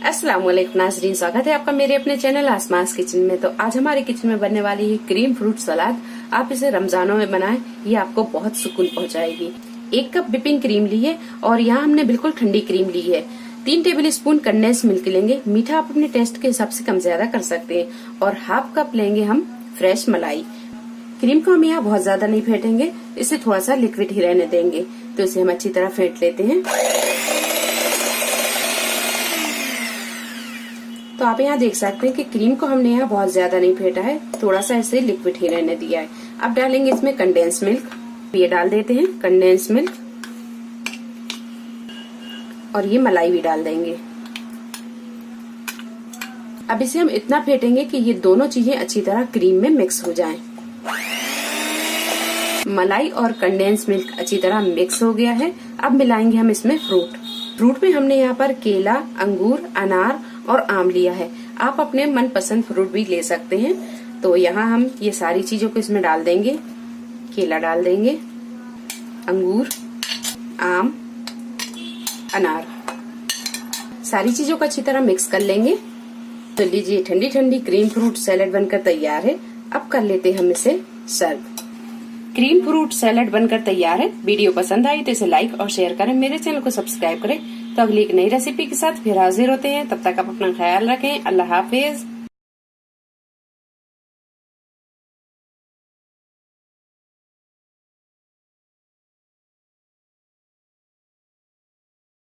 अस्सलाम वालेकुम नाज़रीन, स्वागत है आपका मेरे अपने चैनल आसमास किचन में। तो आज हमारे किचन में बनने वाली है क्रीम फ्रूट सलाद। आप इसे रमजानों में बनाएं, ये आपको बहुत सुकून पहुंचाएगी। 1 कप व्हिपिंग क्रीम ली है और यहाँ हमने बिल्कुल ठंडी क्रीम ली है। 3 टेबल स्पून कंडेंस मिल्क लेंगे, मीठा आप अपने टेस्ट के हिसाब से कम ज्यादा कर सकते हैं। और हाफ कप लेंगे हम फ्रेश मलाई। क्रीम को हम यहाँ बहुत ज्यादा नहीं फेंटेंगे, इसे थोड़ा सा लिक्विड ही रहने देंगे। तो इसे हम अच्छी तरह फेंट लेते हैं। तो आप यहाँ देख सकते हैं कि क्रीम को हमने यहाँ बहुत ज्यादा नहीं फेंटा है, थोड़ा सा ऐसे लिक्विड ही रहने दिया है। अब डालेंगे इसमें कंडेंस मिल्क। ये डाल देते हैं कंडेंस मिल्क और ये मलाई भी डाल देंगे। अब इसे हम इतना फेंटेंगे कि ये दोनों चीजें अच्छी तरह क्रीम में मिक्स हो जाएं। मलाई और कंडेंस मिल्क अच्छी तरह मिक्स हो गया है। अब मिलाएंगे हम इसमें फ्रूट में हमने यहाँ पर केला, अंगूर, अनार और आम लिया है। आप अपने मनपसंद फ्रूट भी ले सकते हैं। तो यहाँ हम ये सारी चीजों को इसमें डाल देंगे। केला डाल देंगे, अंगूर, आम, अनार, सारी चीजों को अच्छी तरह मिक्स कर लेंगे। तो लीजिए, ठंडी ठंडी क्रीम फ्रूट सैलेड बनकर तैयार है। अब कर लेते हैं हम इसे सर्व। क्रीम फ्रूट सैलेड बनकर तैयार है। वीडियो पसंद आई तो इसे लाइक और शेयर करें, मेरे चैनल को सब्सक्राइब करें। तो अगली एक नई रेसिपी के साथ फिर हाजिर होते हैं। तब तक आप अपना ख्याल रखें। अल्लाह हाफिज।